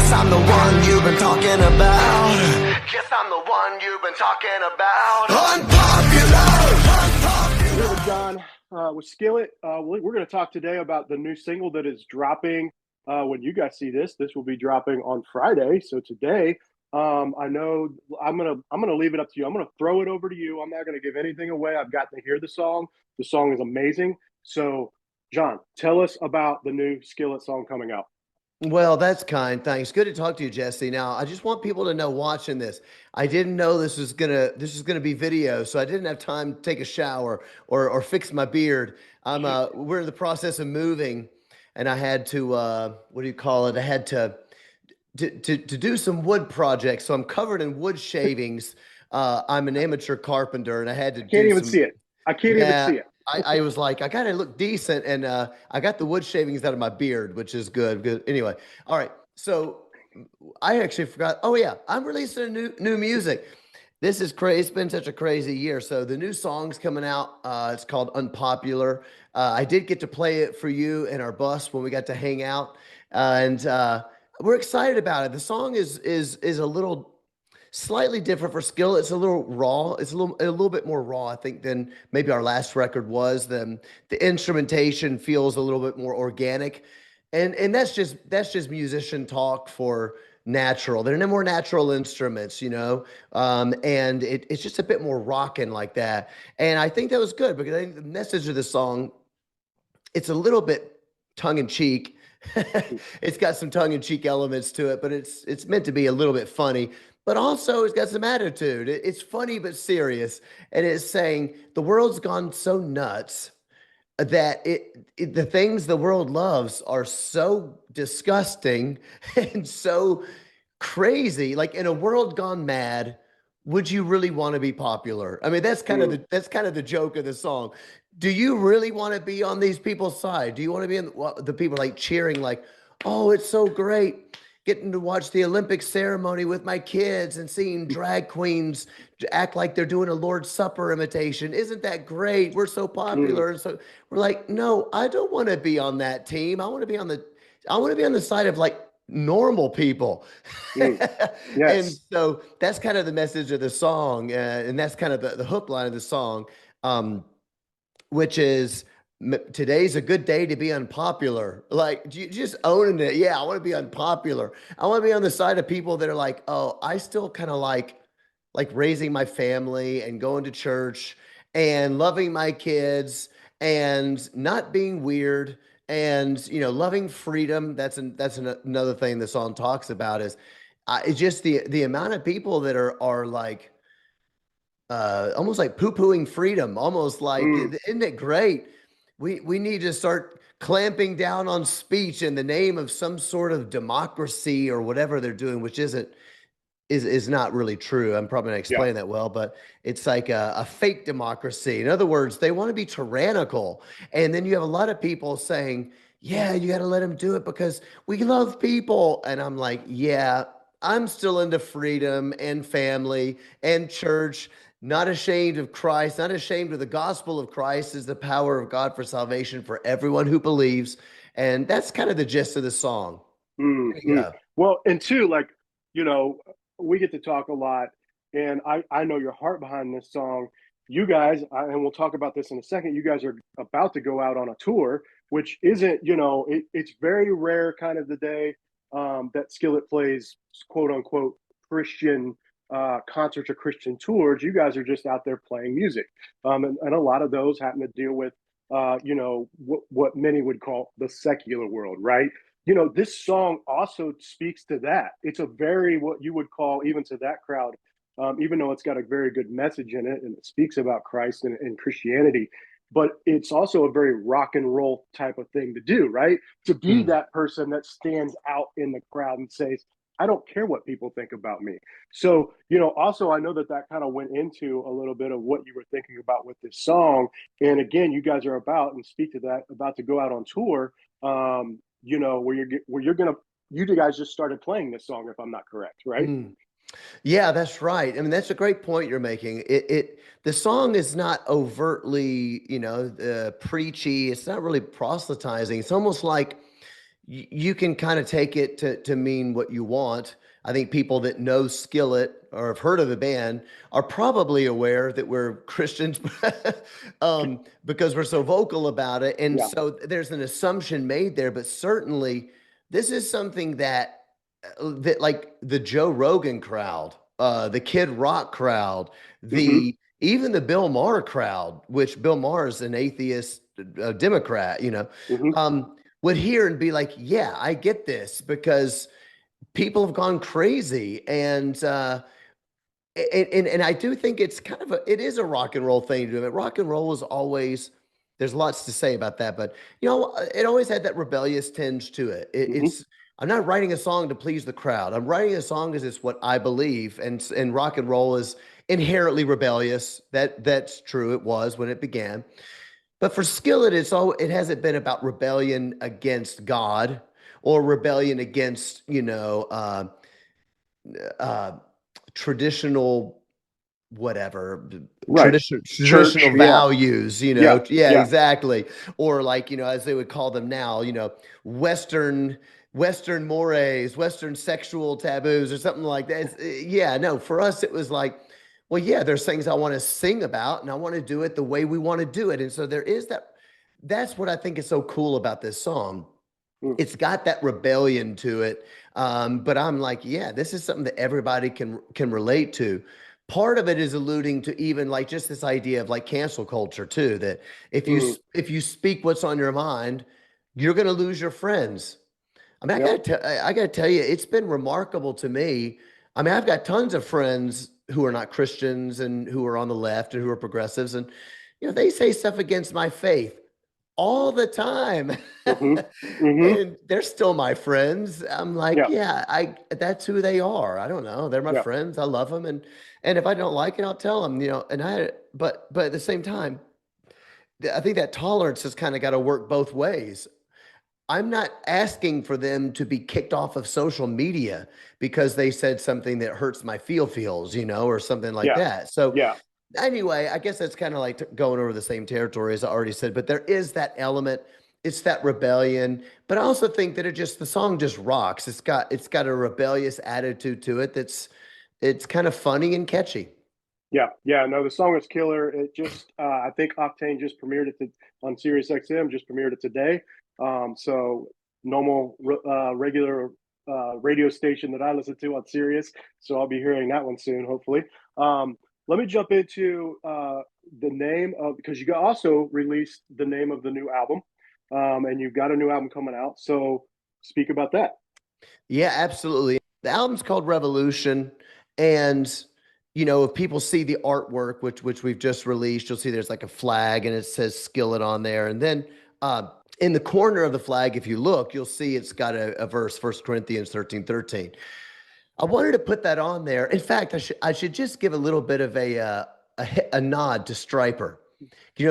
Guess I'm the one you've been talking about. Guess I'm the one you've been talking about. Unpopular. Here with John with Skillet. We're going to talk today about the new single that is dropping. When you guys see this will be dropping on Friday. So today, I know I'm gonna leave it up to you. I'm gonna throw it over to you. I'm not gonna give anything away. I've got to hear the song. The song is amazing. So, John, tell us about the new Skillet song coming out. Well, that's kind. Thanks. Good to talk to you, Jesse. Now, I just want people to know watching this. I didn't know this was gonna be video, so I didn't have time to take a shower or fix my beard. We're in the process of moving, and I had to what do you call it? I had to do some wood projects, so I'm covered in wood shavings. I'm an amateur carpenter, and I had to Can't even see it. I can't even see it. I was like, I gotta look decent, and I got the wood shavings out of my beard, which is good. Good. Anyway, all right. So I actually forgot. Oh yeah, I'm releasing new music. This is crazy. It's been such a crazy year. So the new song's coming out. It's called Unpopular. I did get to play it for you in our bus when we got to hang out, and we're excited about it. The song is a little slightly different for Skillet. It's a little raw. It's a little bit more raw, I think, than maybe our last record was. The instrumentation feels a little bit more organic, and that's just musician talk for natural. There are no more natural instruments, and it's just a bit more rocking like that. And I think that was good because I think the message of the song, it's a little bit tongue in cheek. It's got some tongue in cheek elements to it, but it's meant to be a little bit funny. But also, it's got some attitude. It's funny but serious, and it's saying the world's gone so nuts that the things the world loves are so disgusting and so crazy. Like in a world gone mad, would you really want to be popular? I mean, that's kind of the joke of the song. Do you really want to be on these people's side? Do you want to be in the people like cheering, like, oh, it's so great getting to watch the Olympic ceremony with my kids and seeing drag queens act like they're doing a Lord's Supper imitation. Isn't that great? We're so popular. And so we're like, no, I don't want to be on that team. I want to be on the side of like normal people. Yes. And so that's kind of the message of the song. And that's kind of the hook line of the song, which is, today's a good day to be unpopular. Like, just owning it. Yeah, I want to be unpopular. I want to be on the side of people that are like, oh, I still kind of like raising my family and going to church and loving my kids and not being weird and loving freedom. That's another thing the song talks about is it's just the amount of people that are like almost like poo-pooing freedom, almost like isn't it great? We need to start clamping down on speech in the name of some sort of democracy or whatever they're doing, which is not really true. I'm probably not explaining that well, but it's like a fake democracy. In other words, they want to be tyrannical. And then you have a lot of people saying, yeah, you got to let them do it because we love people. And I'm like, yeah, I'm still into freedom and family and church. Not ashamed of Christ, not ashamed of the gospel of Christ is the power of God for salvation for everyone who believes. And that's kind of the gist of the song. Well, and two, like, we get to talk a lot, and I know your heart behind this song. You guys, and we'll talk about this in a second, you guys are about to go out on a tour, which isn't, it's very rare kind of the day that Skillet plays, quote unquote, Christian concerts or Christian tours. You guys are just out there playing music. And a lot of those happen to deal with, what many would call the secular world, right? This song also speaks to that. It's a very, what you would call, even to that crowd, even though it's got a very good message in it and it speaks about Christ and Christianity, but it's also a very rock and roll type of thing to do, right? To be that person that stands out in the crowd and says, I don't care what people think about me. So, also, I know that kind of went into a little bit of what you were thinking about with this song. And again, you guys are about to go out on tour, where you guys just started playing this song, if I'm not correct, right? Yeah, that's right. I mean, that's a great point you're making. The song is not overtly, preachy. It's not really proselytizing. It's almost like, you can kind of take it to mean what you want. I think people that know Skillet or have heard of the band are probably aware that we're Christians because we're so vocal about it. And Yeah. so there's an assumption made there, but certainly this is something that like the Joe Rogan crowd, the Kid Rock crowd, Mm-hmm. even the Bill Maher crowd, which Bill Maher is an atheist Democrat, Mm-hmm. would hear and be like, yeah, I get this because people have gone crazy. And I do think it's kind of it is a rock and roll thing to do. Rock and roll is always, there's lots to say about that, but it always had that rebellious tinge to it. Mm-hmm. I'm not writing a song to please the crowd. I'm writing a song because it's what I believe, and rock and roll is inherently rebellious. That's true. It was when it began. But for Skillet, it hasn't been about rebellion against God or rebellion against, uh, traditional whatever Right. Church. traditional Yeah. values, Yeah. yeah, Yeah. exactly. Or like, as they would call them now, Western mores, Western sexual taboos or something like that. Yeah, no, for us it was like, well, yeah, there's things I want to sing about and I want to do it the way we want to do it. And so there is that's what I think is so cool about this song. Mm. It's got that rebellion to it. But I'm like, yeah, this is something that everybody can relate to. Part of it is alluding to even like just this idea of like cancel culture too, that Mm. if you speak what's on your mind, you're going to lose your friends. I mean, Yep. I gotta tell you, it's been remarkable to me. I mean, I've got tons of friends who are not Christians and who are on the left and who are progressives, and they say stuff against my faith all the time. Mm-hmm. Mm-hmm. And they're still my friends. I'm like, Yeah. yeah, that's who they are. I don't know. They're my Yeah. friends. I love them. And if I don't like it, I'll tell them, but at the same time, I think that tolerance has kind of got to work both ways. I'm not asking for them to be kicked off of social media because they said something that hurts my feels, or something like Yeah. that. So Yeah. anyway, I guess that's kind of like going over the same territory as I already said, but there is that element. It's that rebellion, but I also think that the song just rocks. It's got a rebellious attitude to it. It's kind of funny and catchy. Yeah, yeah, no, the song is killer. It just, I think Octane just premiered it on Sirius XM, just premiered it today. So normal, regular radio station that I listen to on Sirius. So I'll be hearing that one soon, hopefully. Let me jump into the name of, because you also released the name of the new album, and you've got a new album coming out. So speak about that. Yeah, absolutely. The album's called Revolution, and if people see the artwork, which we've just released, you'll see there's like a flag and it says Skillet on there, and then in the corner of the flag, if you look, you'll see it's got a verse, 1 Corinthians 13:13. I wanted to put that on there. In fact, I should just give a little bit of a nod to Striper.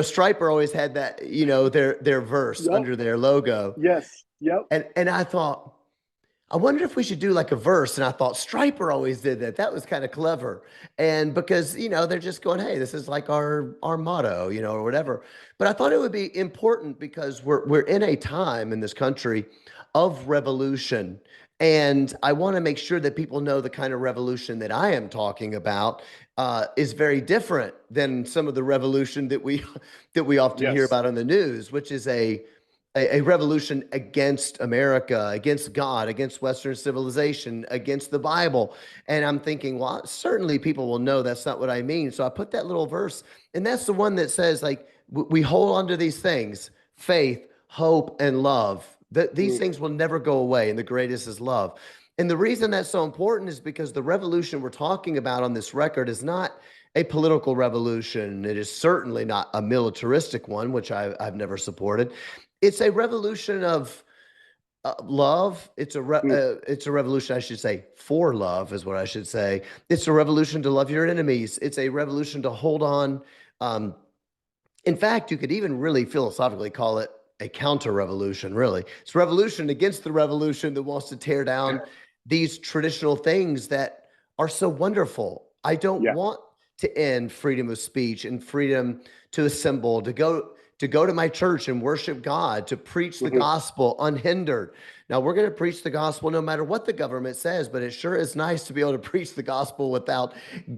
Striper always had that, their verse Yep. under their logo, Yes. Yep. and I thought, I wonder if we should do like a verse. And I thought Striper always did that. That was kind of clever. And because, they're just going, hey, this is like our motto, or whatever. But I thought it would be important because we're in a time in this country of revolution. And I want to make sure that people know the kind of revolution that I am talking about is very different than some of the revolution that we often hear Yes. about on the news, which is a revolution against America, against God, against Western civilization, against the Bible. And I'm thinking, well, certainly people will know that's not what I mean. So I put that little verse, and that's the one that says, like, we hold on to these things: faith, hope, and love. These Mm. things will never go away, and the greatest is love. And the reason that's so important is because the revolution we're talking about on this record is not a political revolution. It is certainly not a militaristic one, which I've never supported. It's a revolution of love. Mm. It's a revolution, I should say, for love is what I should say. It's a revolution to love your enemies. It's a revolution to hold on. Um, in fact, you could even really philosophically call it a counter revolution. Really, it's a revolution against the revolution that wants to tear down these traditional things that are so wonderful. I don't Yeah. want to end freedom of speech and freedom to assemble, to go to go to my church and worship God, to preach the gospel unhindered. Now, we're going to preach the gospel no matter what the government says, but it sure is nice to be able to preach the gospel without,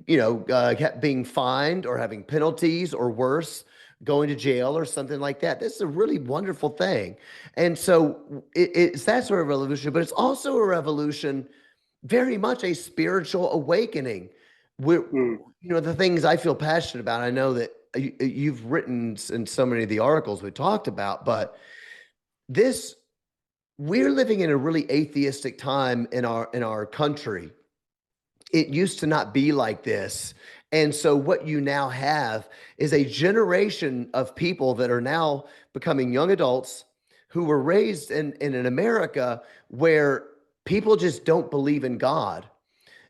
being fined or having penalties or worse, going to jail or something like that. This is a really wonderful thing. And so it's that sort of revolution, but it's also a revolution, very much a spiritual awakening. The things I feel passionate about, I know that you've written in so many of the articles we talked about, but we're living in a really atheistic time in our country. It used to not be like this. And so what you now have is a generation of people that are now becoming young adults who were raised in an America where people just don't believe in God.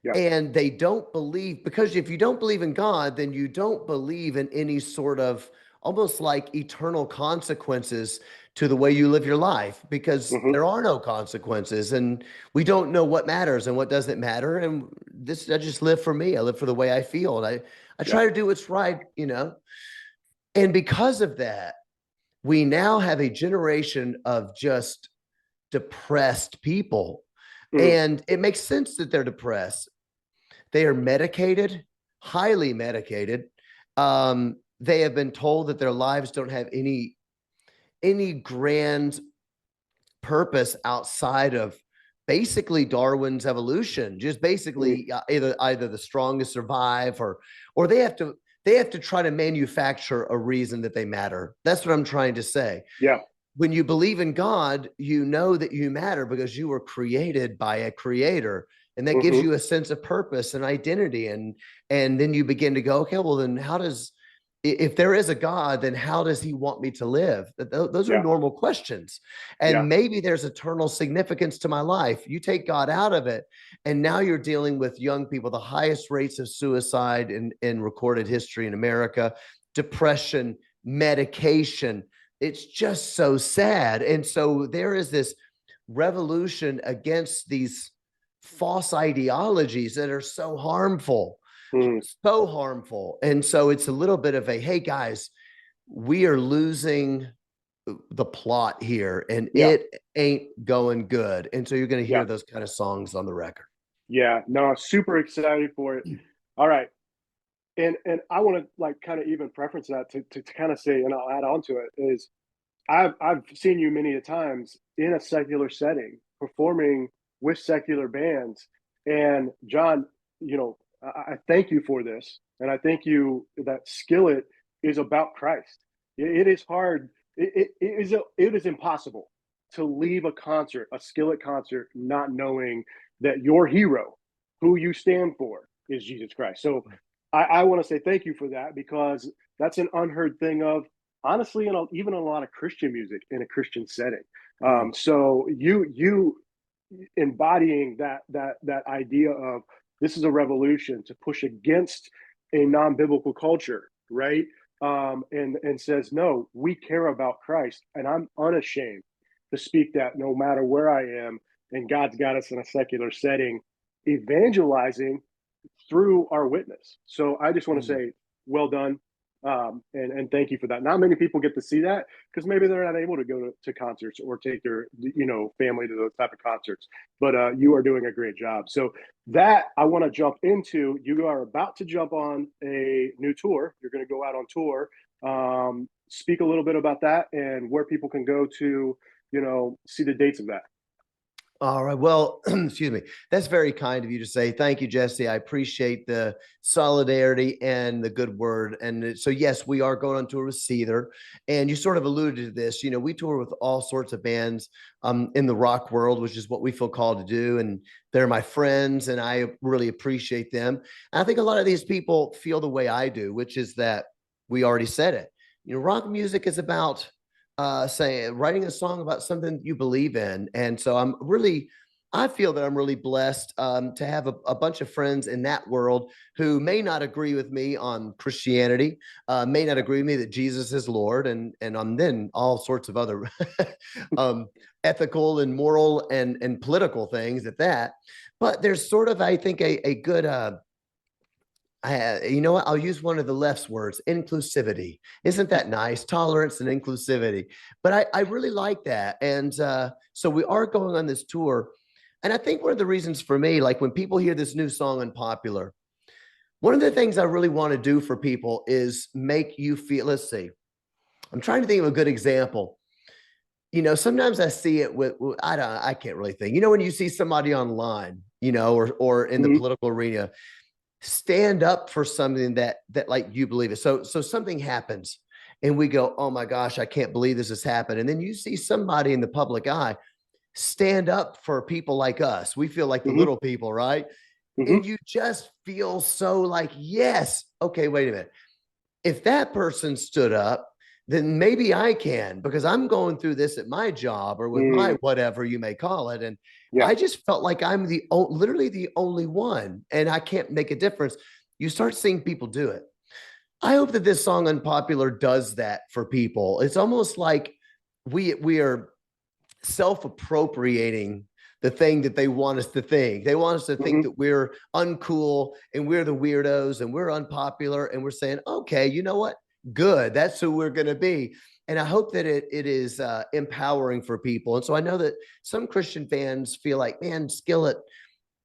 Yeah. And they don't believe, because if you don't believe in God, then you don't believe in any sort of almost like eternal consequences to the way you live your life, because there are no consequences, and we don't know what matters and what doesn't matter. And I just live for me. I live for the way I feel. And I try to do what's right, And because of that, we now have a generation of just depressed people. And it makes sense that they're depressed. They are medicated, highly medicated. They have been told that their lives don't have any grand purpose outside of basically Darwin's evolution. Just basically either the strongest survive, or they have to try to manufacture a reason that they matter. That's what I'm trying to say. Yeah. When you believe in God, you know that you matter because you were created by a creator. And that gives you a sense of purpose and identity. And then you begin to go, okay, well, then if there is a God, then how does he want me to live? Those are normal questions. And maybe there's eternal significance to my life. You take God out of it, and now you're dealing with young people, the highest rates of suicide in recorded history in America, depression, medication. It's just so sad. And so there is this revolution against these false ideologies that are so harmful. So harmful. And so it's a little bit of a, hey guys, we are losing the plot here, and it ain't going good. And so you're going to hear those kind of songs on the record. Yeah, no, super excited for it. All right. And I want to kind of even preference that to kind of say, and I'll add on to it, is I've seen you many a times in a secular setting performing with secular bands. And John, I thank you for this. And I thank you that Skillet is about Christ. It is hard. It is impossible to leave a Skillet concert, not knowing that your hero, who you stand for, is Jesus Christ. So I want to say thank you for that, because that's an unheard thing of, honestly, even a lot of Christian music in a Christian setting. So you embodying that idea of, this is a revolution to push against a non-biblical culture, right? And says, no, we care about Christ, and I'm unashamed to speak that no matter where I am, and God's got us in a secular setting, evangelizing through our witness. So I just want to say, well done. And thank you for that. Not many people get to see that, because maybe they're not able to go to concerts or take their family to those type of concerts, but you are doing a great job. So that I want to jump into. You are about to jump on a new tour. You're going to go out on tour. Speak a little bit about that and where people can go to see the dates of that. All right. Well, excuse me. That's very kind of you to say. Thank you, Jesse. I appreciate the solidarity and the good word. And so, yes, we are going on tour with Seether. And you sort of alluded to this. We tour with all sorts of bands in the rock world, which is what we feel called to do. And they're my friends, and I really appreciate them. And I think a lot of these people feel the way I do, which is that we already said it. Rock music is about writing a song about something you believe in. And so I feel that I'm really blessed to have a bunch of friends in that world who may not agree with me on Christianity, may not agree with me that Jesus is Lord, and on then all sorts of other ethical and moral and political things at that. But there's sort of, I think, a good You know what? I'll use one of the left's words, inclusivity. Isn't that nice? Tolerance and inclusivity. But I really like that. And so we are going on this tour. And I think one of the reasons for me, like when people hear this new song, Unpopular, one of the things I really want to do for people is make you feel, let's see, I'm trying to think of a good example. You know, sometimes I see it with I can't really think. You know, when you see somebody online, you know, or in the political arena, stand up for something that like you believe it. So something happens and we go, oh my gosh, I can't believe this has happened. And then you see somebody in the public eye stand up for people like us. We feel like the little people, right? And you just feel so like, yes, okay, wait a minute. If that person stood up, then maybe I can, because I'm going through this at my job or with my whatever you may call it. And I just felt like I'm literally the only one, and I can't make a difference. You start seeing people do it. I hope that this song Unpopular does that for people. It's almost like we are self-appropriating the thing that they want us to think. They want us to think that we're uncool and we're the weirdos and we're unpopular, and we're saying, okay, you know what? Good. That's who we're going to be. And I hope that it is empowering for people. And so I know that some Christian fans feel like, man, Skillet,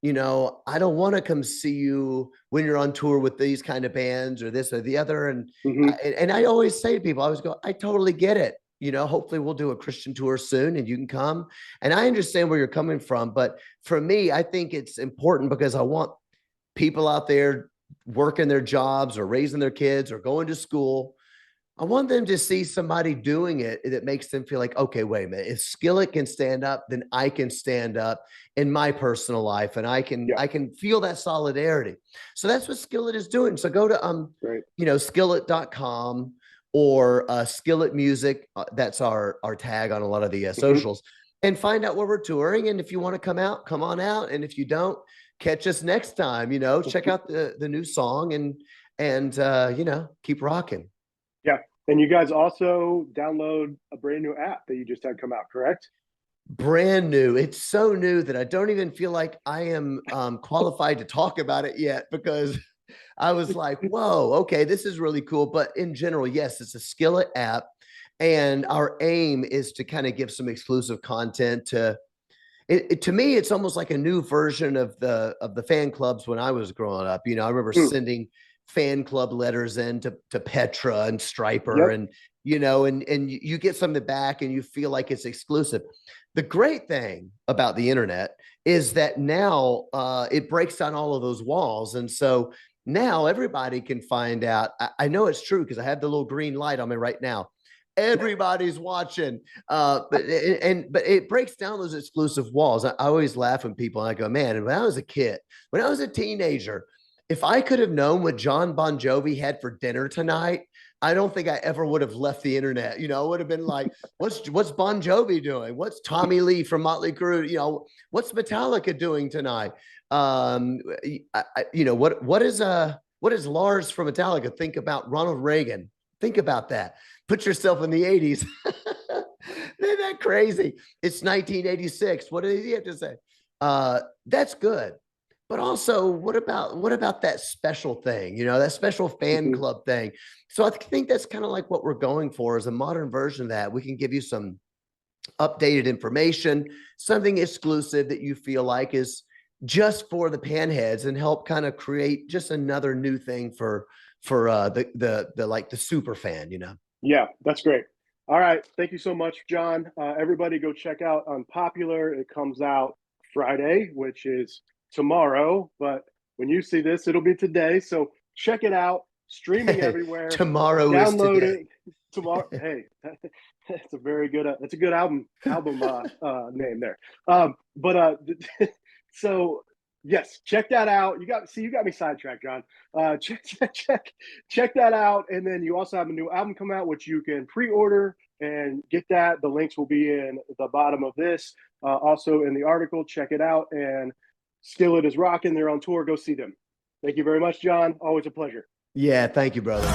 you know, I don't want to come see you when you're on tour with these kind of bands or this or the other. And I always say to people, I always go, I totally get it. You know, hopefully we'll do a Christian tour soon and you can come. And I understand where you're coming from. But for me, I think it's important because I want people out there working their jobs or raising their kids or going to school. I want them to see somebody doing it that makes them feel like, okay, wait a minute, if Skillet can stand up, then I can stand up in my personal life, and I can feel that solidarity. So that's what Skillet is doing. So go to you know, ChurchLeaders.com or Skillet Music. That's our tag on a lot of the socials, and find out where we're touring. And if you want to come out, come on out. And if you don't, catch us next time. You know, check out the new song and you know, keep rocking. Yeah. And you guys also download a brand new app that you just had come out, correct? Brand new. It's so new that I don't even feel like I am qualified to talk about it yet, because I was like, whoa, okay, this is really cool. But in general, yes, it's a Skillet app. And our aim is to kind of give some exclusive content to me. It's almost like a new version of the fan clubs when I was growing up. You know, I remember sending fan club letters in to Petra and Striper, and you know, and you get something back and you feel like it's exclusive. The great thing about the internet is that now it breaks down all of those walls, and so now everybody can find out. I know it's true because I have the little green light on me right now. Everybody's watching, but it breaks down those exclusive walls. I always laugh when people, and I go, man, when I was a kid, when I was a teenager, if I could have known what John Bon Jovi had for dinner tonight, I don't think I ever would have left the internet. You know, it would have been like, what's Bon Jovi doing? What's Tommy Lee from Motley Crue? You know, what's Metallica doing tonight? You know, what is Lars from Metallica think about Ronald Reagan? Think about that. Put yourself in the 80s. Isn't that crazy? It's 1986. What does he have to say? That's good. But also, what about that special thing, you know, that special fan club thing? So I think that's kind of like what we're going for, is a modern version of that. We can give you some updated information, something exclusive that you feel like is just for the panheads, and help kind of create just another new thing for the super fan, you know? Yeah, that's great. All right. Thank you so much, John. Everybody go check out Unpopular. It comes out Friday, which is tomorrow, but when you see this, it'll be today. So check it out. Streaming everywhere. Tomorrow download is today. It tomorrow. Hey, that's a very good. It's a good album name there. So yes, check that out. You got me sidetracked, John. Check that out, and then you also have a new album come out, which you can pre-order and get that. The links will be in the bottom of this, also in the article. Check it out. And Skillet is rocking. They're on tour. Go see them. Thank you very much, John. Always a pleasure. Yeah, thank you, brother.